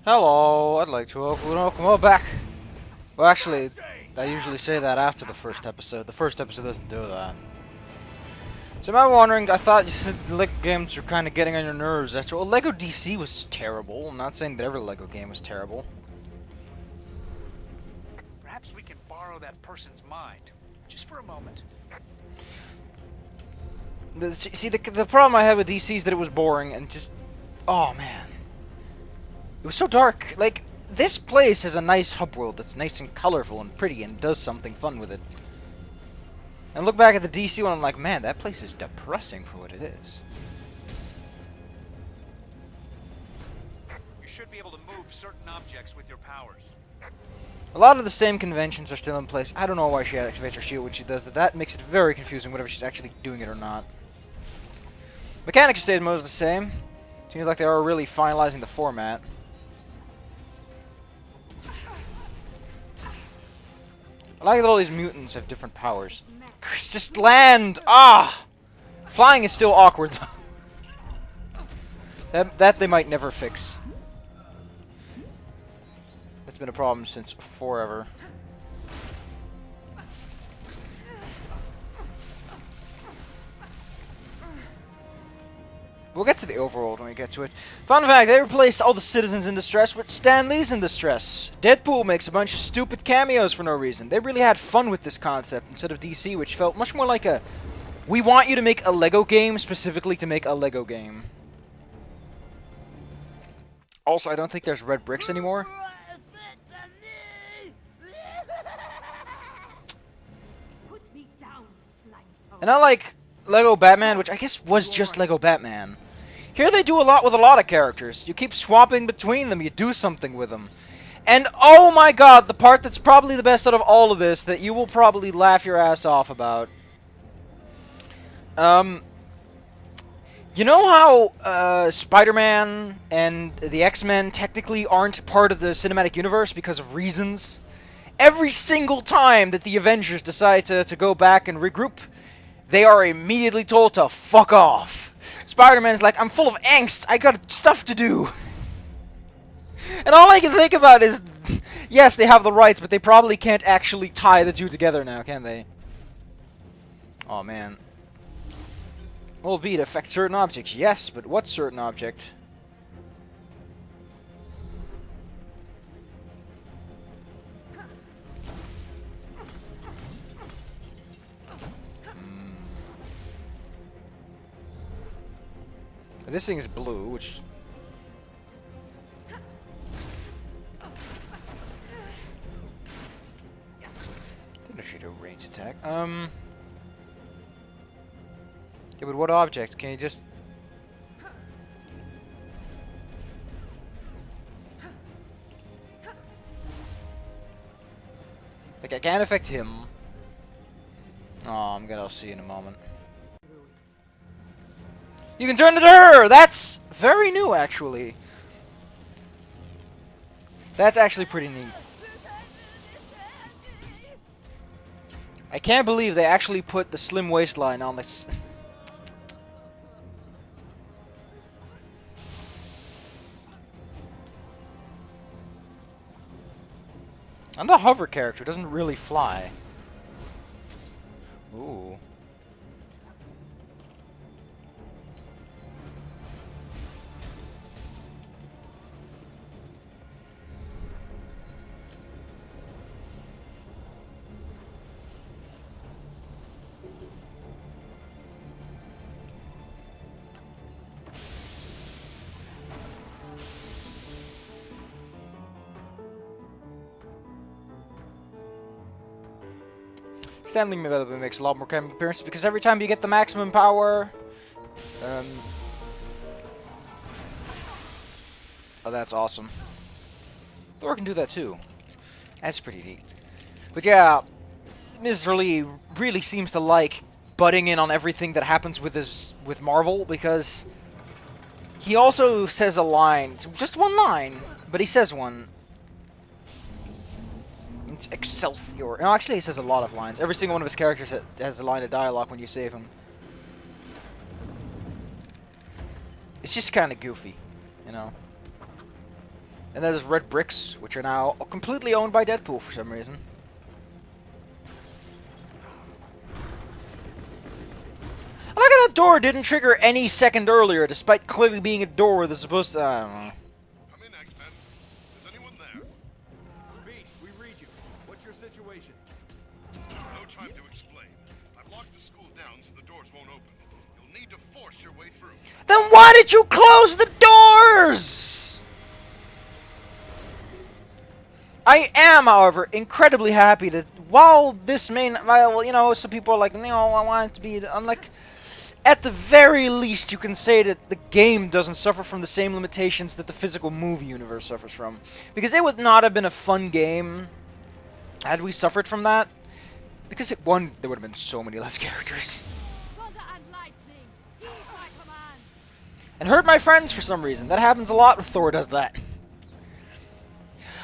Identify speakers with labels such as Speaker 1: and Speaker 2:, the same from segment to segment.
Speaker 1: Hello, I'd like to welcome all back. Well, actually, I usually say that after the first episode. The first episode doesn't do that. So am I wondering, I thought you said the Lego games were kind of getting on your nerves. After well, Lego DC was terrible. I'm not saying that every Lego game was terrible.
Speaker 2: Perhaps we can borrow that person's mind, just for a moment.
Speaker 1: The problem I had with DC is that it was boring and just... Oh, man. It was so dark. Like, this place has a nice hub world that's nice and colorful and pretty and does something fun with it. And look back at the DC one, I'm like, man, that place is depressing for what it is.
Speaker 2: You should be able to move certain objects with your powers.
Speaker 1: A lot of the same conventions are still in place. I don't know why she activates her shield when she does that. That makes it very confusing whether she's actually doing it or not. Mechanics stayed mostly the same. Seems like they are really finalizing the format. I like that all these mutants have different powers. Just land! Ah! Flying is still awkward, though. That they might never fix. That's been a problem since forever. We'll get to the overworld when we get to it. Fun fact, they replaced all the citizens in distress with Stan Lee's in distress. Deadpool makes a bunch of stupid cameos for no reason. They really had fun with this concept instead of DC, which felt much more like a... We want you to make a Lego game specifically to make a Lego game. Also, I don't think there's red bricks anymore. And I like Lego Batman, which I guess was just Lego Batman. Here they do a lot with a lot of characters. You keep swapping between them, you do something with them. And oh my god, the part that's probably the best out of all of this, that you will probably laugh your ass off about. You know how Spider-Man and the X-Men technically aren't part of the cinematic universe because of reasons? Every single time that the Avengers decide to go back and regroup, they are immediately told to fuck off. Spider-Man's like, I'm full of angst, I got stuff to do. And all I can think about is, yes, they have the rights, but they probably can't actually tie the two together now, can they? Oh man. Albeit affect certain objects, yes, but what certain object? This thing is blue, which... Didn't shoot a range attack. Yeah, but what object? Can you just... Like, I can't affect him. Oh, I'm gonna see in a moment. You can turn into her! That's very new, actually. That's actually pretty neat. I can't believe they actually put the slim waistline on this. And the hover character doesn't really fly. Ooh. Stanley makes a lot more camera appearances because every time you get the maximum power, oh, that's awesome. Thor can do that too. That's pretty neat. But yeah, Mr. Lee really seems to like butting in on everything that happens with Marvel because he also says a line, just one line, but he says one. It's Excelsior. No, actually, he says a lot of lines. Every single one of his characters has a line of dialogue when you save him. It's just kind of goofy, you know. And there's red bricks, which are now completely owned by Deadpool for some reason. I like how that door didn't trigger any second earlier, despite clearly being a door that's supposed to... I don't know.
Speaker 3: Come in, X-Men. Is anyone there?
Speaker 4: Beast, we read you. What's your situation?
Speaker 3: No time to explain. I've locked the school down so the doors won't open. You'll need to force your way through.
Speaker 1: Then why did you close the doors? I am, however, incredibly happy that while this may... Well, you know, some people are like, no, I want it to be... I'm like... At the very least, you can say that the game doesn't suffer from the same limitations that the physical movie universe suffers from. Because it would not have been a fun game had we suffered from that. Because there would have been so many less characters. And hurt my friends for some reason. That happens a lot when Thor does that.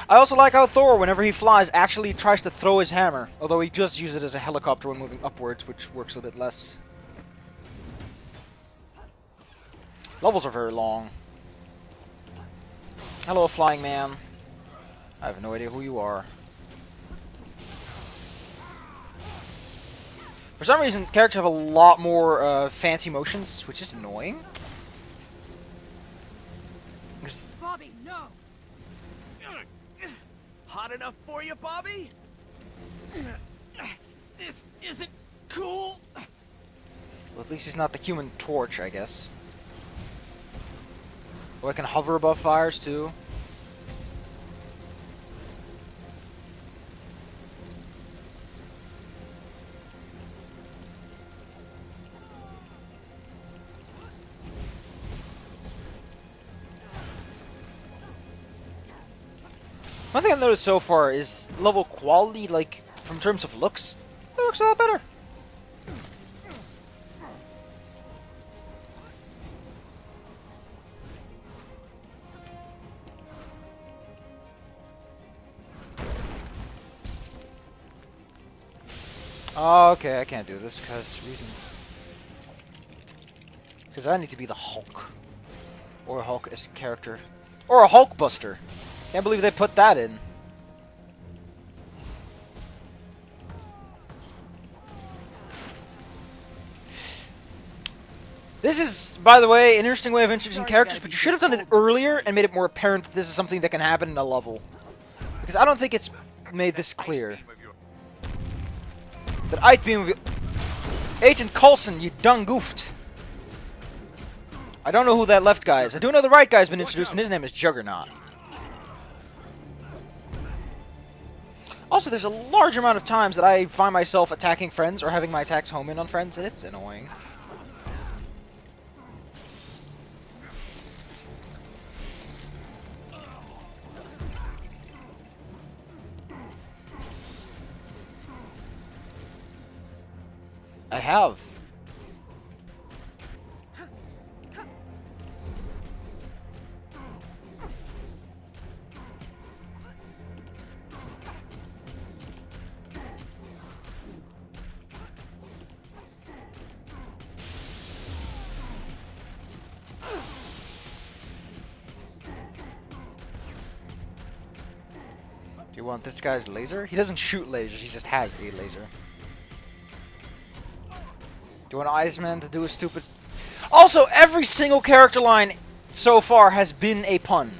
Speaker 1: I also like how Thor, whenever he flies, actually tries to throw his hammer. Although he just uses it as a helicopter when moving upwards, which works a bit less. Levels are very long. Hello, flying man. I have no idea who you are. For some reason, characters have a lot more fancy motions, which is annoying.
Speaker 4: Bobby, no! Hot enough for you, Bobby? This isn't cool.
Speaker 1: Well, at least he's not the Human Torch, I guess. Oh, I can hover above fires, too. One thing I've noticed so far is level quality, like, from terms of looks, it looks a lot better. Oh, okay, I can't do this because reasons. Because I need to be the Hulk. Or a Hulk as a character. Or a Hulkbuster. Can't believe they put that in. This is, by the way, an interesting way of introducing characters, but you should have done it earlier and made it more apparent that this is something that can happen in a level. Because I don't think it's made this clear. That I'd be Agent Coulson, you dung goofed. I don't know who that left guy is. I do know the right guy's been introduced, and his name is Juggernaut. Also, there's a large amount of times that I find myself attacking friends or having my attacks home in on friends, and it's annoying. I have. Do you want this guy's laser? He doesn't shoot lasers, he just has a laser. Do you want Iceman to do a stupid... Also, every single character line so far has been a pun.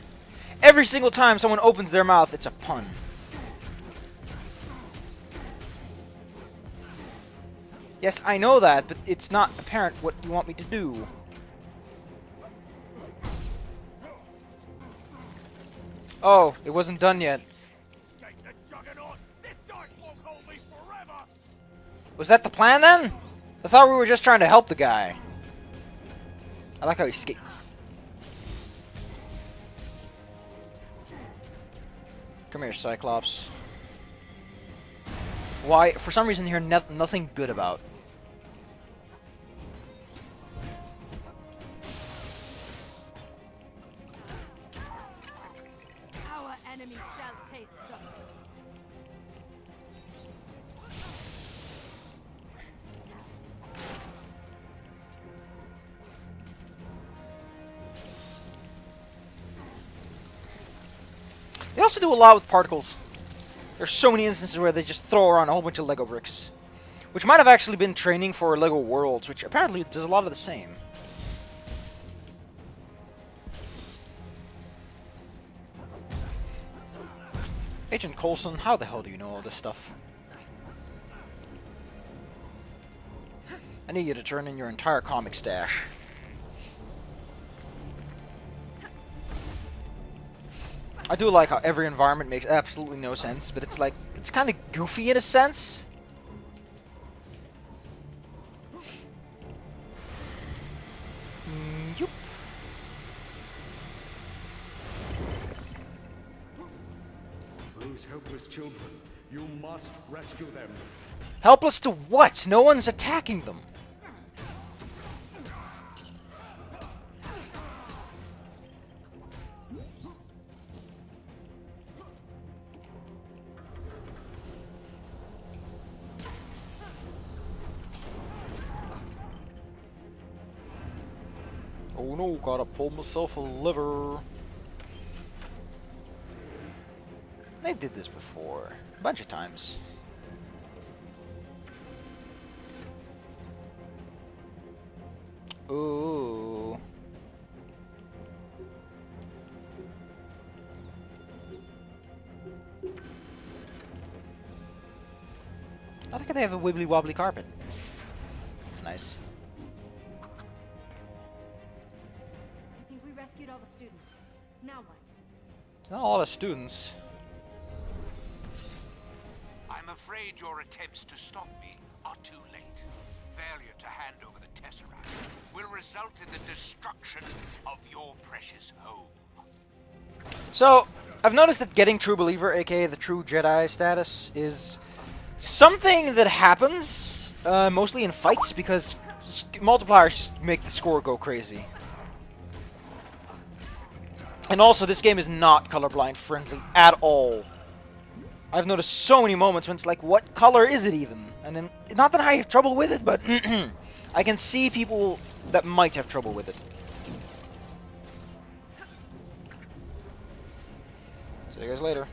Speaker 1: Every single time someone opens their mouth, it's a pun. Yes, I know that, but it's not apparent what you want me to do. Oh, it wasn't done yet. Was that the plan then? I thought we were just trying to help the guy. I like how he skates. Come here, Cyclops. Why? For some reason, you're nothing good about.
Speaker 5: Our enemy shall taste something.
Speaker 1: They also do a lot with particles. There's so many instances where they just throw around a whole bunch of Lego bricks. Which might have actually been training for Lego Worlds, which apparently does a lot of the same. Agent Coulson, how the hell do you know all this stuff? I need you to turn in your entire comic stash. I do like how every environment makes absolutely no sense, but it's like, it's kind of goofy in a sense. Yup.
Speaker 4: Those helpless children, you must rescue them.
Speaker 1: Helpless to what? No one's attacking them. Oh no, gotta pull myself a liver. They did this before. A bunch of times. Ooh. I think they have a wibbly wobbly carpet. It's nice.
Speaker 5: I think we rescued all the students. Now what?
Speaker 1: It's not a lot of students.
Speaker 2: I'm afraid your attempts to stop me are too late. Failure to hand over the Tesseract will result in the destruction of your precious home.
Speaker 1: So, I've noticed that getting True Believer, aka the True Jedi status, is something that happens mostly in fights because multipliers just make the score go crazy. And also, this game is not colorblind friendly at all. I've noticed so many moments when it's like, what color is it even? And then, not that I have trouble with it, but I can see people that might have trouble with it. See you guys later.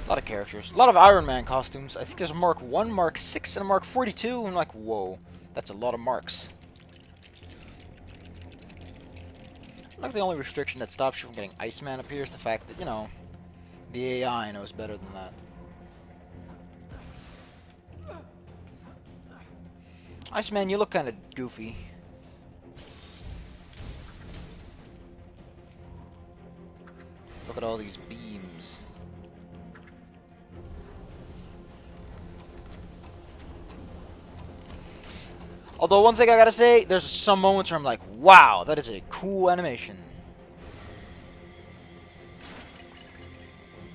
Speaker 1: A lot of characters. A lot of Iron Man costumes. I think there's a Mark 1, Mark 6, and a Mark 42. I'm like, whoa. That's a lot of marks. Like the only restriction that stops you from getting Iceman up here is the fact that, you know, the AI knows better than that. Iceman, you look kind of goofy. Look at all these beams. Although one thing I gotta say, there's some moments where I'm like, wow, that is a cool animation.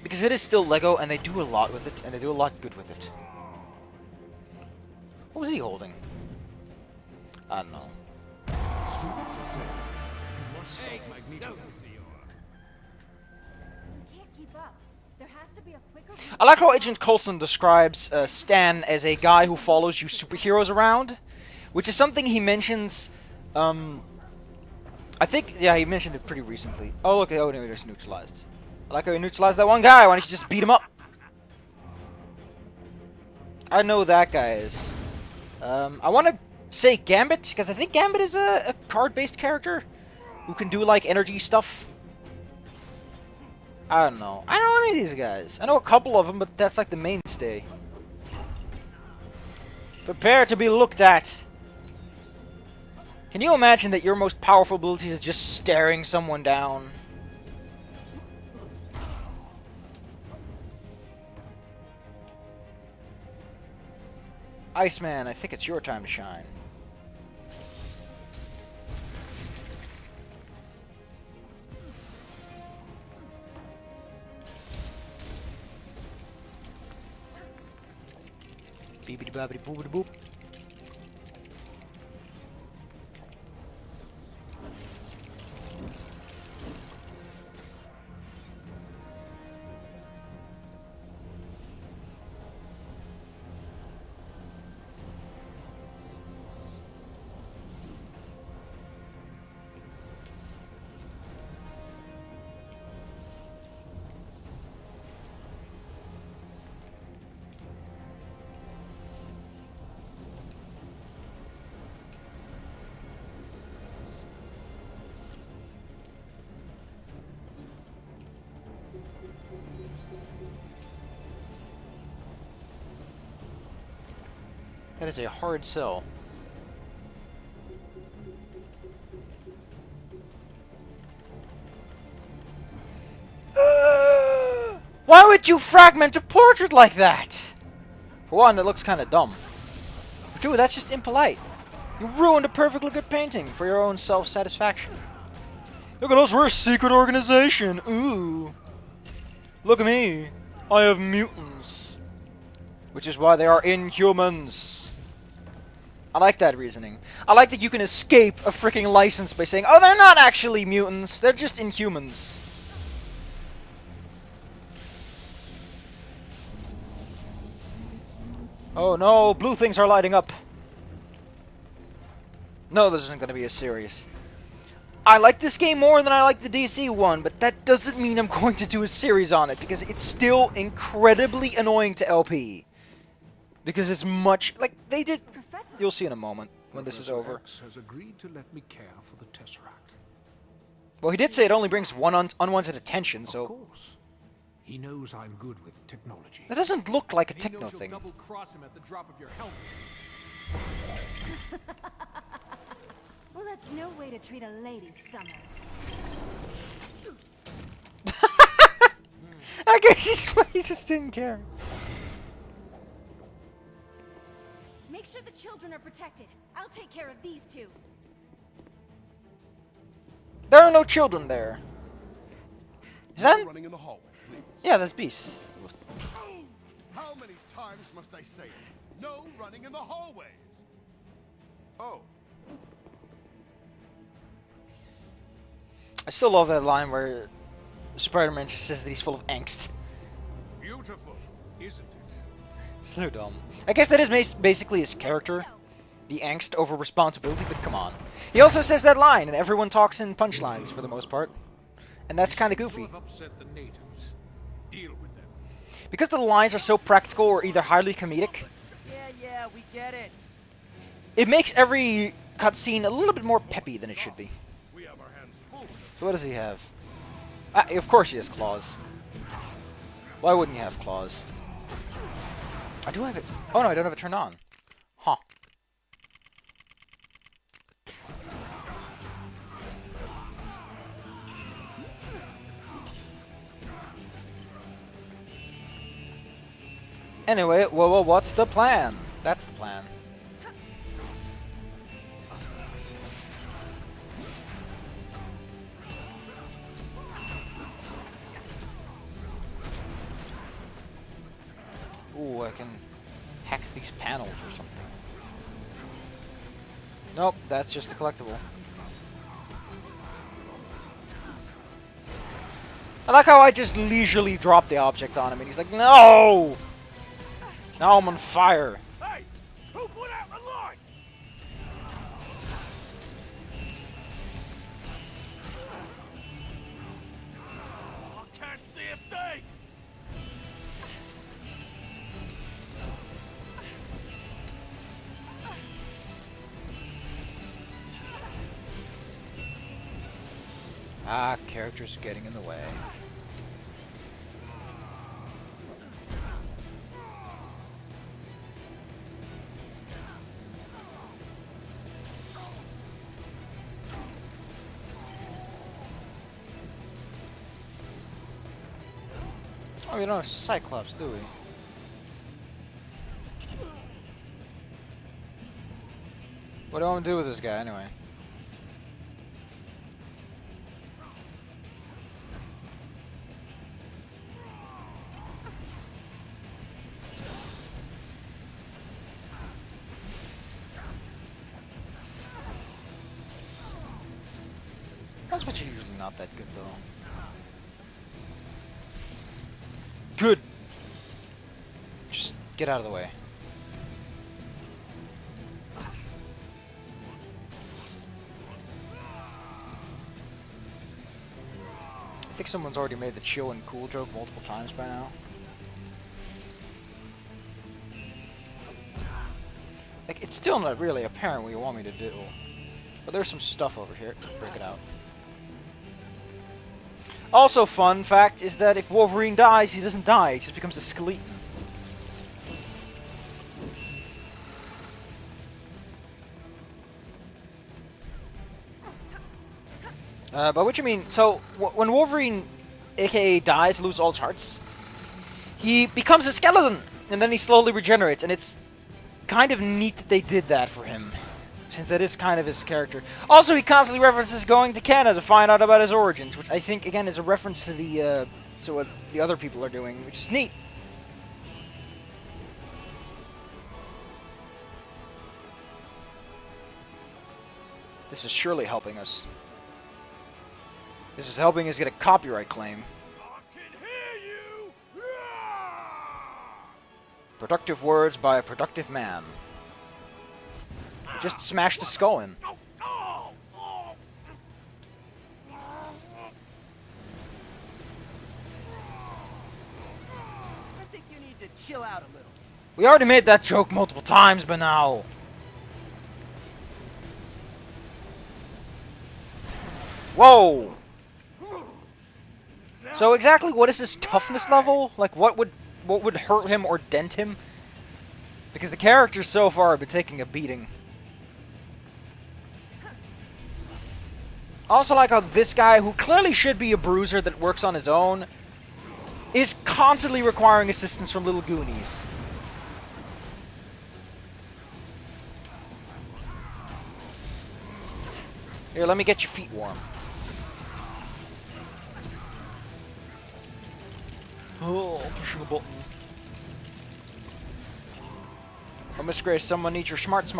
Speaker 1: Because it is still Lego, and they do a lot with it, and they do a lot good with it. What was he holding? I don't know.
Speaker 4: Students are safe. You must stop Magneto.
Speaker 5: We can't keep up. There has to be a quicker route.
Speaker 1: I like how Agent Coulson describes Stan as a guy who follows you superheroes around. Which is something he mentions, I think, yeah, he mentioned it pretty recently. Oh, look, oh, no, he just neutralized. I like how he neutralized that one guy. Why don't you just beat him up? I know who that guy is. I want to say Gambit, because I think Gambit is a card-based character who can do, like, energy stuff. I don't know. I don't know any of these guys. I know a couple of them, but that's, like, the mainstay. Prepare to be looked at. Can you imagine that your most powerful ability is just staring someone down? Iceman, I think it's your time to shine. Beepity boppity boopity boop. That is a hard sell. Why would you fragment a portrait like that? For one, that looks kind of dumb. For two, that's just impolite. You ruined a perfectly good painting for your own self-satisfaction. Look at us, we're a secret organization. Ooh. Look at me. I have mutants. Which is why they are inhumans. I like that reasoning. I like that you can escape a freaking license by saying, oh, they're not actually mutants, they're just inhumans. Oh no, blue things are lighting up. No, this isn't going to be as serious. I like this game more than I like the DC one, but that doesn't mean I'm going to do a series on it, because it's still incredibly annoying to LP. Because it's much... like, they did...
Speaker 5: Professor.
Speaker 1: You'll see in a moment when this is over.
Speaker 4: X has agreed to let me care for the Tesseract.
Speaker 1: Well, he did say it only brings one unwanted attention, so...
Speaker 4: Of course. He knows I'm good with technology.
Speaker 1: That doesn't look like a
Speaker 4: He
Speaker 1: techno
Speaker 4: knows you'll
Speaker 1: thing.
Speaker 4: double cross him at the drop of your helmet.
Speaker 5: Well, that's no way to treat a lady, Summers.
Speaker 1: I guess he just didn't care.
Speaker 5: Make sure the children are protected. I'll take care of these two.
Speaker 1: There are no children there. Is that...
Speaker 3: Running in the hallway, please.
Speaker 1: yeah, that's Beast.
Speaker 3: How many times must I say it? No running in the hallways. Oh,
Speaker 1: I still love that line where Spider-Man just says that he's full of angst.
Speaker 4: Beautiful, isn't it?
Speaker 1: So dumb. I guess that is basically his character. The angst over responsibility, but come on. He also says that line, and everyone talks in punchlines for the most part. And that's kind of goofy.
Speaker 4: You have upset the natives. Deal with them.
Speaker 1: Because the lines are so practical or either highly comedic,
Speaker 6: Yeah, we get it.
Speaker 1: it makes every cutscene a little bit more peppy than it should be.
Speaker 3: we have our hands full.
Speaker 1: So what does he have? Of course he has claws. Why wouldn't he have claws? I do have it. Oh no, I don't have it turned on. Huh. Anyway, well, what's the plan? That's the plan. Ooh, I can hack these panels or something. Nope, that's just a collectible. I like how I just leisurely drop the object on him and he's like, no! Now I'm on fire.
Speaker 4: Hey! Who put out the lights? I can't see a thing!
Speaker 1: Ah, characters getting in the way. Oh, we don't have Cyclops, do we? What do I want to do with this guy, anyway? That's what usually not that good though. Good. Just get out of the way. I think someone's already made the chill and cool joke multiple times by now. Like, it's still not really apparent what you want me to do. But there's some stuff over here. Break it out. Also, fun fact is that if Wolverine dies, he doesn't die. He just becomes a skeleton. By which I mean, so when Wolverine, aka dies, loses all his hearts, he becomes a skeleton, and then he slowly regenerates, and it's kind of neat that they did that for him, since that is kind of his character. Also, he constantly references going to Canada to find out about his origins, which I think, again, is a reference to the to what the other people are doing, which is neat. This is surely helping us. This is helping us get a copyright claim.
Speaker 4: I can hear you!
Speaker 1: Productive words by a productive man. Just smashed a skull in.
Speaker 6: I think you need to chill out a little.
Speaker 1: We already made that joke multiple times by now. Whoa! So exactly what is his toughness level? Like what would hurt him or dent him? Because the characters so far have been taking a beating. Also like how this guy, who clearly should be a bruiser that works on his own, is constantly requiring assistance from little goonies. Here, let me get your feet warm. Oh, pushing a button. Oh, Miss Grace, someone needs your smarts.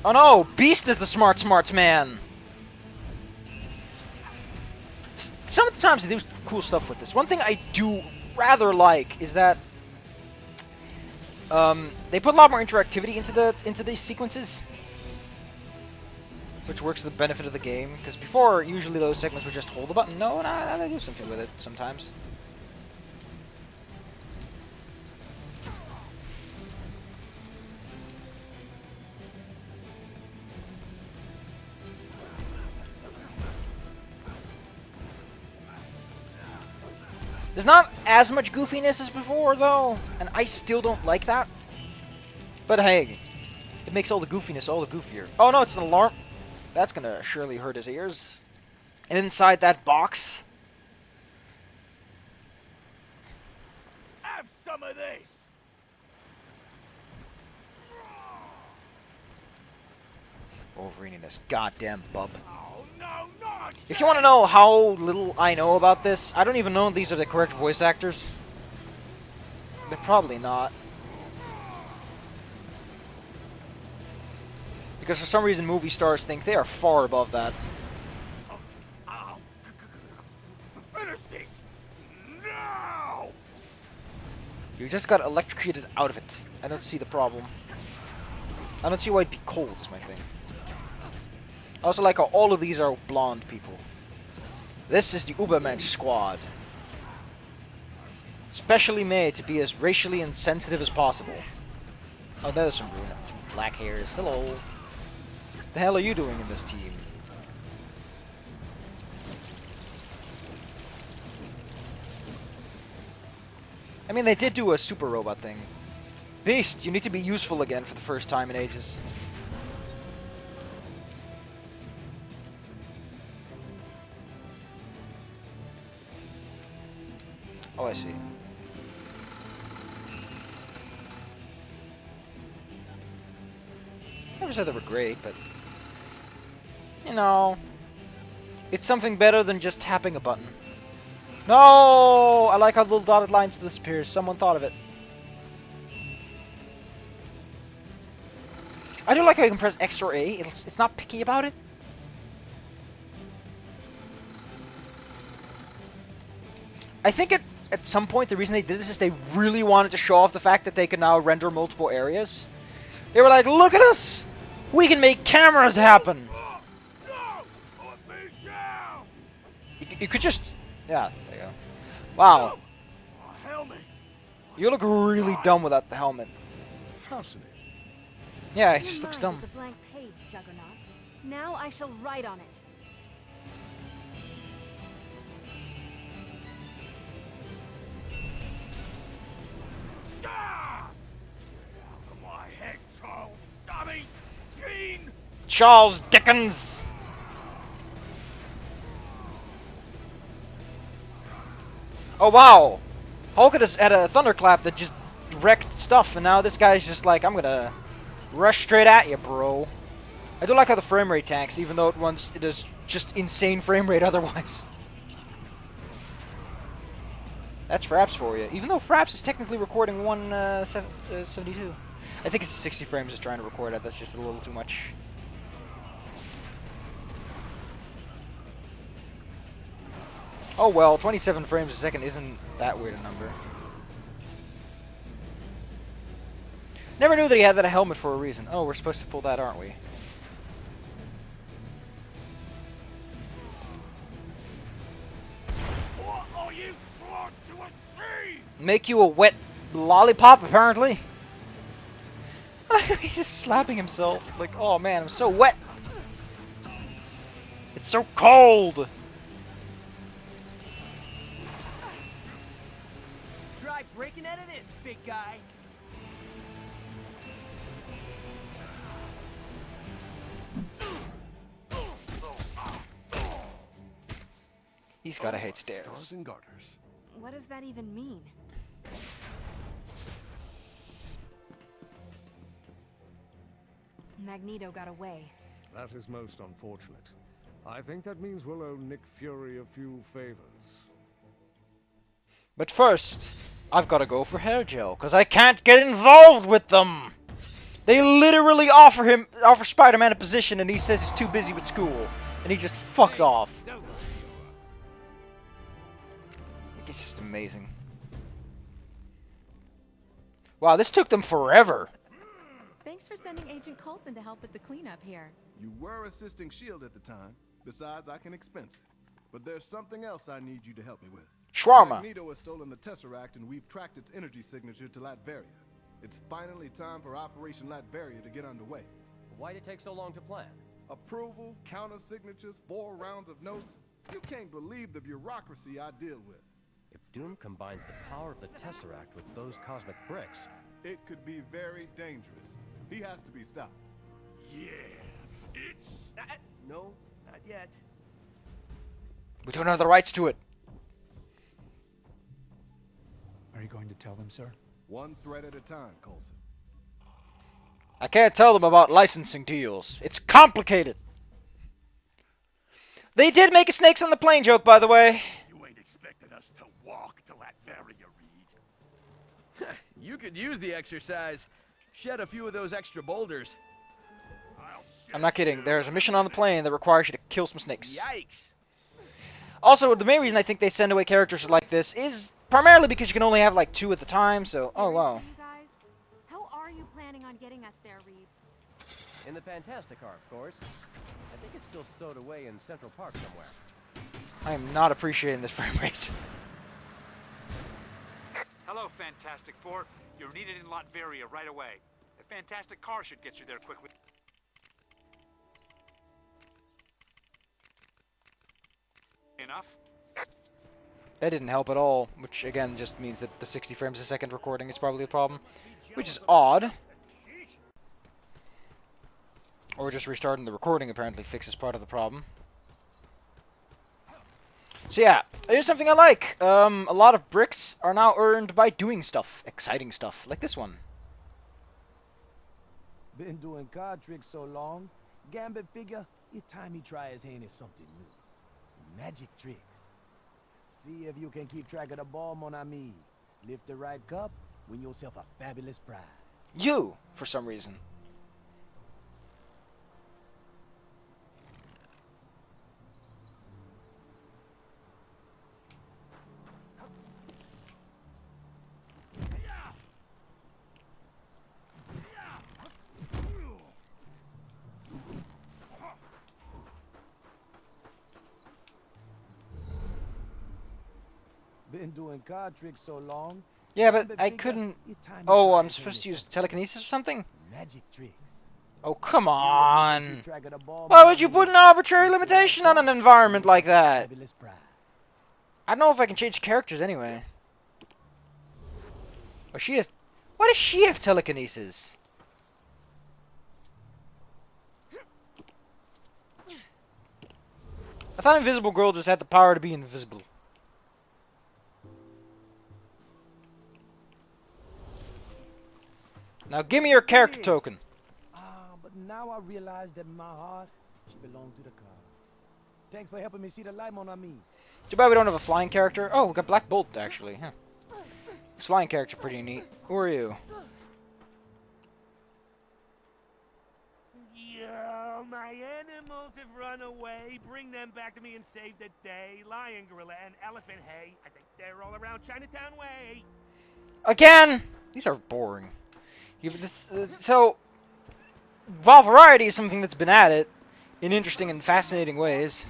Speaker 1: Oh no! Beast is the smarts man! Sometimes they do cool stuff with this. One thing I do rather like is that they put a lot more interactivity into these sequences, which works to the benefit of the game. Because before, usually those segments would just hold the button. No, they do something with it sometimes. There's not as much goofiness as before, though, and I still don't like that. But hey, it makes all the goofiness all the goofier. Oh no, it's an alarm. That's gonna surely hurt his ears. Inside that box.
Speaker 4: Have some of this!
Speaker 1: Wolverine and this goddamn bub.
Speaker 4: Oh no, not
Speaker 1: If you want to know how little I know about this, I don't even know if these are the correct voice actors. They're probably not. Because for some reason movie stars think they are far above that.
Speaker 4: Ow. Finish this! Now!
Speaker 1: You just got electrocuted out of it. I don't see the problem. I don't see why it'd be cold, is my thing. I also like how all of these are blonde people. This is the Ubermensch squad. Specially made to be as racially insensitive as possible. Oh, there's some brunettes, some black hairs. Hello. What the hell are you doing in this team? I mean, they did do a super robot thing. Beast, you need to be useful again for the first time in ages. Oh, I see. Never said they were great, but you know, it's something better than just tapping a button. No! I like how the little dotted lines disappear. Someone thought of it. I do like how you can press X or A. It's not picky about it. I think at some point the reason they did this is they really wanted to show off the fact that they can now render multiple areas. They were like, look at us! We can make cameras happen! You could just... Yeah, there you go. Wow. You look really dumb without the helmet.
Speaker 3: Fascinating.
Speaker 1: Yeah, it
Speaker 5: Your
Speaker 1: just looks
Speaker 5: mind
Speaker 1: dumb.
Speaker 5: is a blank page, Juggernaut. Now I shall write on it.
Speaker 1: Charles Dickens! Oh wow! Hulk had a thunderclap that just wrecked stuff, and now this guy's just like, I'm gonna rush straight at you, bro. I do like how the frame rate tanks, even though it is just insane frame rate otherwise. That's Fraps for you. Even though Fraps is technically recording 172. I think it's 60 frames just trying to record it. That's just a little too much. Oh well, 27 frames a second isn't that weird a number. Never knew that he had that helmet for a reason. Oh, we're supposed to pull that, aren't we? Make you a wet lollipop, apparently. He's just slapping himself. Like, oh man, I'm so wet. It's so cold.
Speaker 6: Try breaking out of this, big guy.
Speaker 1: He's gotta hate stairs.
Speaker 3: Stars and garters.
Speaker 5: What does that even mean? Magneto got away.
Speaker 4: That is most unfortunate. I think that means we'll owe Nick Fury a few favors.
Speaker 1: But first, I've gotta go for hair gel, because I can't get involved with them! They literally offer Spider-Man a position, and he says he's too busy with school. And he just fucks off. It's just amazing. Wow, this took them forever.
Speaker 7: Thanks for sending Agent Coulson to help with the cleanup here.
Speaker 3: You were assisting S.H.I.E.L.D. at the time. Besides, I can expense it. But there's something else I need you to help me with.
Speaker 1: Shawarma.
Speaker 3: Magneto has stolen the Tesseract, and we've tracked its energy signature to Latveria. It's finally time for Operation Latveria to get underway.
Speaker 8: Why'd it take so long to plan?
Speaker 3: Approvals, counter-signatures, 4 rounds of notes. You can't believe the bureaucracy I deal with.
Speaker 8: If Doom combines the power of the Tesseract with those cosmic bricks...
Speaker 3: It could be very dangerous. He has to be stopped.
Speaker 4: Yeah, it's...
Speaker 6: No, not yet.
Speaker 1: We don't have the rights to it.
Speaker 9: Are you going to tell them, sir?
Speaker 3: One threat at a time, Coulson.
Speaker 1: I can't tell them about licensing deals. It's complicated. They did make a snakes on the plane joke, by the way.
Speaker 4: You ain't expected us to walk to Latveria, Reed.
Speaker 6: You could use the exercise. Shed a few of those extra boulders.
Speaker 1: I'm not kidding. There's a mission on the plane that requires you to kill some snakes.
Speaker 6: Yikes.
Speaker 1: Also, the main reason I think they send away characters like this is primarily because you can only have like 2 at the time, so... Oh, wow.
Speaker 5: Seriously, you guys? How are you planning on getting us there, Reed?
Speaker 8: In the Fantastic Car, of course. I think it's still stowed away in Central Park somewhere.
Speaker 1: I am not appreciating this frame rate.
Speaker 2: Hello, Fantastic Four. You're needed in Latveria right away. The Fantastic Car should get you there quickly. Enough?
Speaker 1: That didn't help at all, which again just means that the 60 frames a second recording is probably the problem, which is odd. Or just restarting the recording apparently fixes part of the problem. So yeah, here's something I like. A lot of bricks are now earned by doing stuff, exciting stuff, like this one.
Speaker 10: Been doing card tricks so long, Gambit figure, it's time he try his hand at something new. Magic tricks. See if you can keep track of the ball, mon ami. Lift the right cup, win yourself a fabulous prize.
Speaker 1: You, for some reason.
Speaker 10: Been doing card tricks so long.
Speaker 1: Yeah, but
Speaker 10: Gambit
Speaker 1: I
Speaker 10: figure,
Speaker 1: couldn't...
Speaker 10: your tiny
Speaker 1: Oh,
Speaker 10: try
Speaker 1: I'm
Speaker 10: his
Speaker 1: supposed to
Speaker 10: hand
Speaker 1: use
Speaker 10: at
Speaker 1: telekinesis or something?
Speaker 10: something. Magic tricks.
Speaker 1: Oh, come
Speaker 10: See if you can
Speaker 1: on.
Speaker 10: keep track of the ball,
Speaker 1: Why
Speaker 10: mon
Speaker 1: would you
Speaker 10: ami.
Speaker 1: put an arbitrary
Speaker 10: Lift the right
Speaker 1: limitation on an
Speaker 10: paw,
Speaker 1: environment
Speaker 10: and
Speaker 1: like
Speaker 10: lift the
Speaker 1: that?
Speaker 10: fabulous prize.
Speaker 1: I don't know if I can change characters anyway. Oh, she has... Why does she have telekinesis? I thought Invisible Girl just had the power to be invisible. Now give me your character token.
Speaker 10: But now I realize that my heart should belong to the cards. Thanks for helping me see the light, mon ami.
Speaker 1: Too bad we don't have a flying character. Oh, we got Black Bolt, actually. Huh. Flying character, pretty neat. Who are you?
Speaker 11: Yo, my animals have run away. Bring them back to me and save the day. Lion, gorilla, and elephant. Hey, I think they're all around Chinatown Way.
Speaker 1: Again! These are boring. So, while variety is something that's been added in interesting and fascinating ways,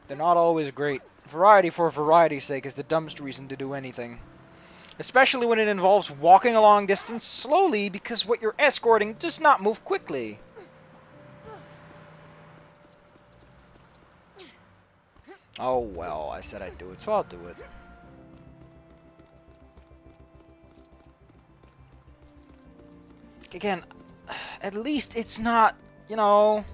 Speaker 1: they're not always great. Variety for variety's sake is the dumbest reason to do anything. Especially when it involves walking a long distance slowly because what you're escorting does not move quickly. Oh well, I said I'd do it, so I'll do it. Again, at least it's not, you know...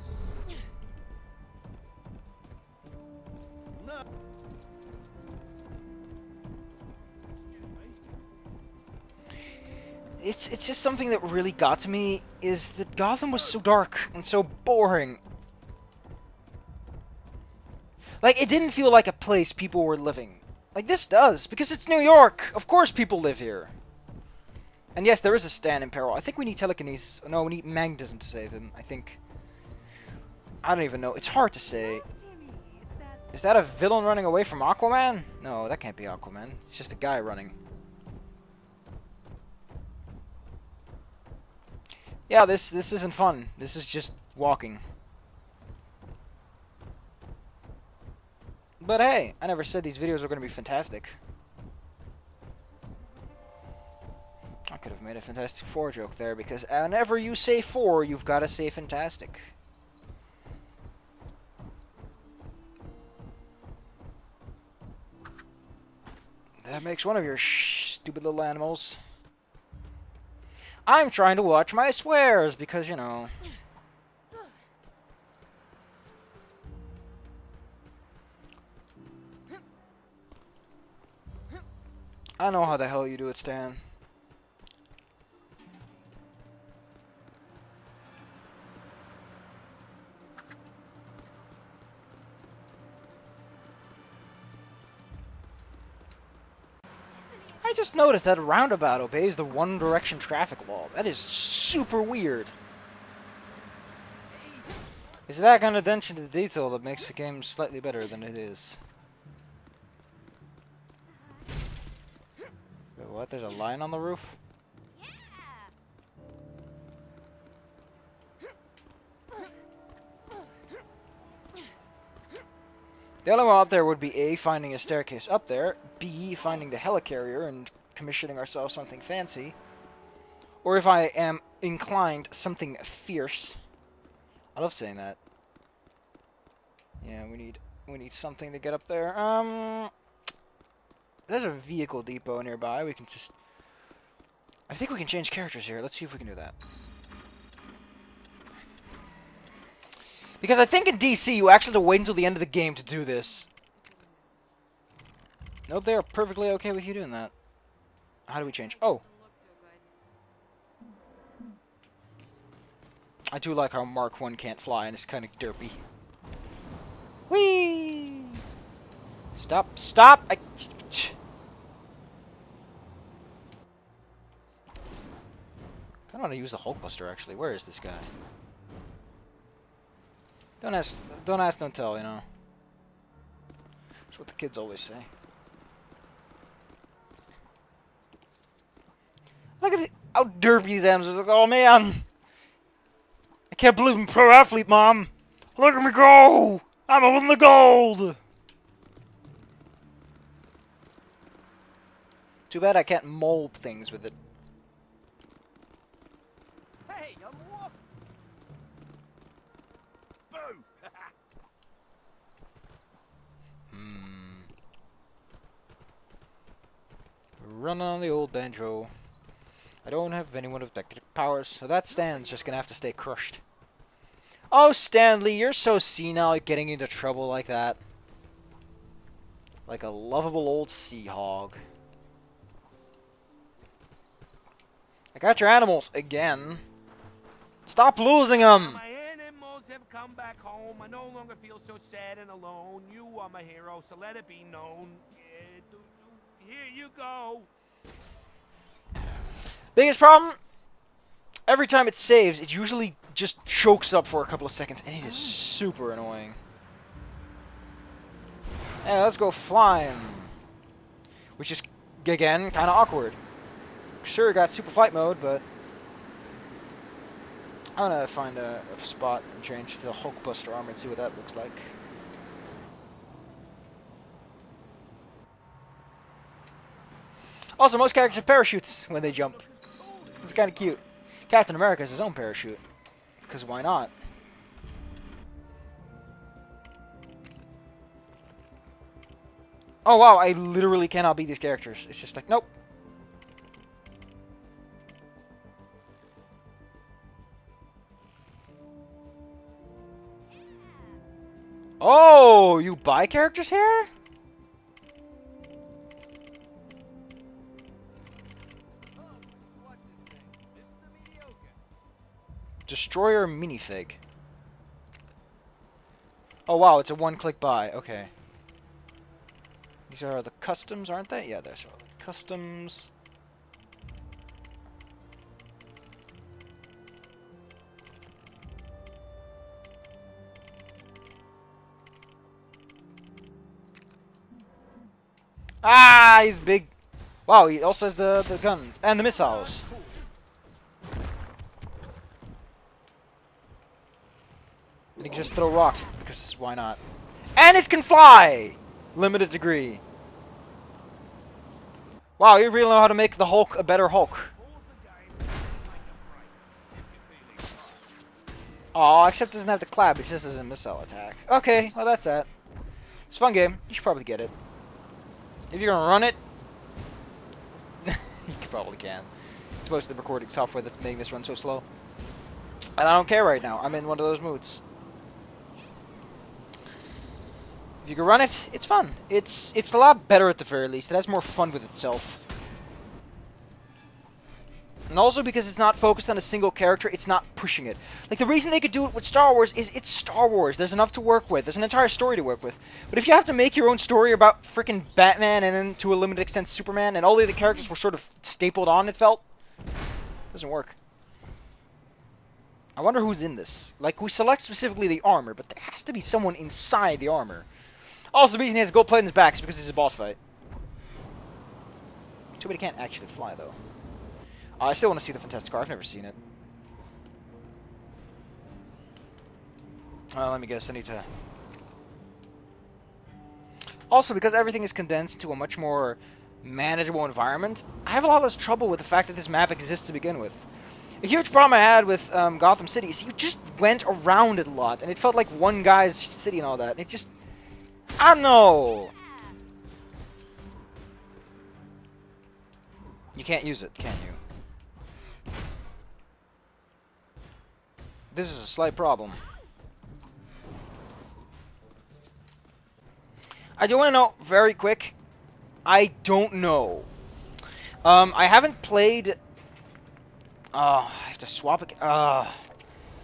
Speaker 1: It's just something that really got to me is that Gotham was so dark and so boring. Like, it didn't feel like a place people were living. Like, this does, because it's New York! Of course people live here! And yes, there is a Stan in peril. I think we need telekinesis. No, we need magnetism to save him, I think. I don't even know. It's hard to say. Is that a villain running away from Aquaman? No, that can't be Aquaman. It's just a guy running. Yeah, this isn't fun. This is just walking. But hey, I never said these videos are going to be fantastic. I could have made a Fantastic Four joke there, because whenever you say four, you've got to say fantastic. That makes one of your stupid little animals. I'm trying to watch my swears, because, you know... I know how the hell you do it, Stan. I just noticed that a roundabout obeys the one direction traffic law. That is super weird. It's that kind of attention to detail that makes the game slightly better than it is. Wait, what? There's a lion on the roof? The only way up there would be A, finding a staircase up there, B, finding the helicarrier and commissioning ourselves something fancy, or if I am inclined, something fierce. I love saying that. Yeah, we need something to get up there. There's a vehicle depot nearby. We can just... I think we can change characters here. Let's see if we can do that. Because I think in DC, you actually have to wait until the end of the game to do this. Nope, they are perfectly okay with you doing that. How do we change? Oh. I do like how Mark 1 can't fly and it's kind of derpy. Whee! Stop, stop! I don't want to use the Hulkbuster, actually. Where is this guy? Don't ask, don't tell, you know. That's what the kids always say. Look at how derpy these animals are. Like, oh man! I can't believe I'm a pro athlete, Mom! Look at me go! I'm a win the gold! Too bad I can't mold things with it.
Speaker 10: Hey, I'm walking. Boo!
Speaker 1: Run on the old banjo. I don't have anyone with executive powers, so that Stan's just gonna have to stay crushed. Oh, Stanley, you're so senile getting into trouble like that. Like a lovable old sea hog. I got your animals again. Stop losing them!
Speaker 11: My animals have come back home. I no longer feel so sad and alone. You are my hero, so let it be known. Here you go.
Speaker 1: Biggest problem? Every time it saves, it usually just chokes up for a couple of seconds, and it is super annoying. Yeah, let's go flying. Which is, again, kind of awkward. Sure, got super flight mode, but I'm gonna find a spot and change to the Hulkbuster armor and see what that looks like. Also, most characters have parachutes when they jump. It's kind of cute. Captain America has his own parachute. Because why not? Oh wow, I literally cannot beat these characters. It's just like, nope. Oh, you buy characters here? Destroyer minifig. Oh wow, it's a one-click buy. Okay. These are the customs, aren't they? Yeah, there's customs. Ah, he's big. Wow, he also has the guns and the missiles. And he can just throw rocks, because why not? And it can fly! Limited degree. Wow, you really know how to make the Hulk a better Hulk. Aw, except it doesn't have the clap, it just has a missile attack. Okay, well that's that. It's a fun game, you should probably get it. If you're gonna run it, you probably can. It's mostly the recording software that's making this run so slow. And I don't care right now, I'm in one of those moods. If you can run it, it's fun. It's a lot better at the very least. It has more fun with itself. And also because it's not focused on a single character, it's not pushing it. Like, the reason they could do it with Star Wars is it's Star Wars. There's enough to work with. There's an entire story to work with. But if you have to make your own story about freaking Batman and then to a limited extent Superman, and all the other characters were sort of stapled on, it felt, it doesn't work. I wonder who's in this. Like, we select specifically the armor, but there has to be someone inside the armor. Also, the reason he has a gold plate in his back is because it's a boss fight. Too bad he can't actually fly, though. I still want to see the Fantastic Car. I've never seen it. Let me guess. I need to... Also, because everything is condensed into a much more manageable environment, I have a lot less trouble with the fact that this map exists to begin with. A huge problem I had with Gotham City is you just went around it a lot, and it felt like one guy's city and all that. And it just... I don't know. You can't use it, can you? This is a slight problem. I do want to know, very quick, I don't know. I haven't played... I have to swap again.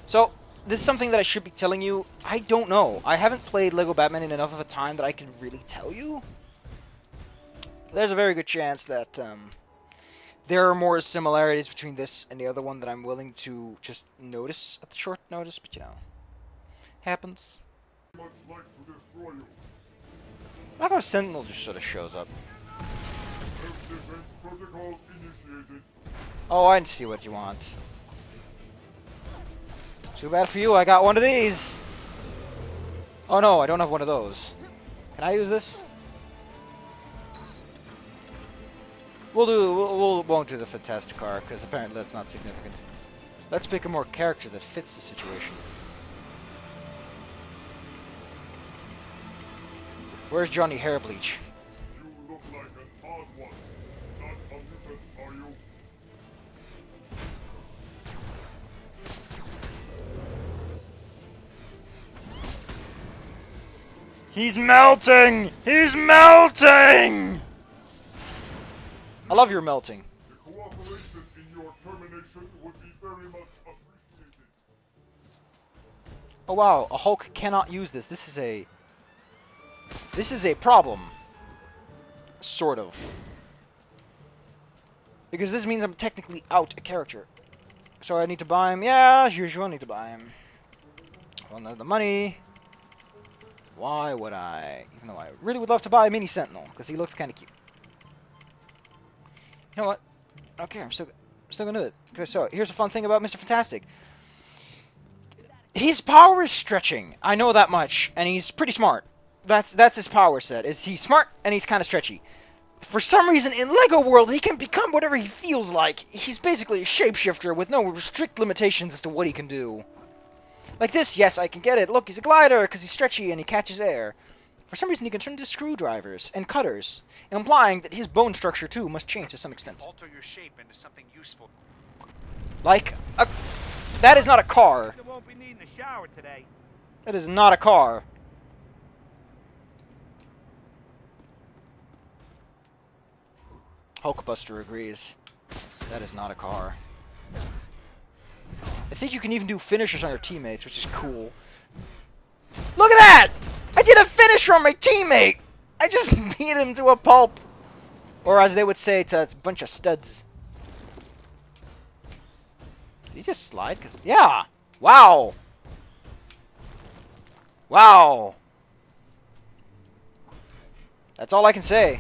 Speaker 1: So, this is something that I should be telling you. I don't know. I haven't played Lego Batman in enough of a time that I can really tell you. There's a very good chance that there are more similarities between this and the other one that I'm willing to just notice at the short notice, but you know, happens. I like how Sentinel just sort of shows up. Oh, I see what you want. Too bad for you, I got one of these. Oh no, I don't have one of those. Can I use this? Won't do the Fantastic car because apparently that's not significant. Let's pick a more character that fits the situation. Where's Johnny Hairbleach?
Speaker 3: You look like an odd one. Not a mutant, are you?
Speaker 1: He's melting! He's melting! I love your melting.
Speaker 3: The cooperation in your termination would be very much appreciated.
Speaker 1: Oh wow, a Hulk cannot use this. This is a problem. Sort of. Because this means I'm technically out a character. So I need to buy him. Yeah, as usual, I need to buy him. I don't have the money. Why would I? Even though I really would love to buy a Mini Sentinel, because he looks kind of cute. You know what? Okay, I'm still gonna do it. Okay, so here's a fun thing about Mr. Fantastic. His power is stretching. I know that much, and he's pretty smart. That's his power set. Is he's smart and he's kind of stretchy. For some reason, in Lego World, he can become whatever he feels like. He's basically a shapeshifter with no strict limitations as to what he can do. Like this, yes, I can get it. Look, he's a glider because he's stretchy and he catches air. For some reason, he can turn into screwdrivers and cutters, implying that his bone structure, too, must change to some extent.
Speaker 11: Alter your shape into something useful.
Speaker 1: Like a... That is not a car.
Speaker 11: I won't be needing a shower today.
Speaker 1: That is not a car. Hulkbuster agrees. That is not a car. I think you can even do finishers on your teammates, which is cool. Look at that! I did a finisher on my teammate! I just beat him to a pulp. Or as they would say, it's a bunch of studs. Did he just slide? Yeah! Wow! Wow! That's all I can say.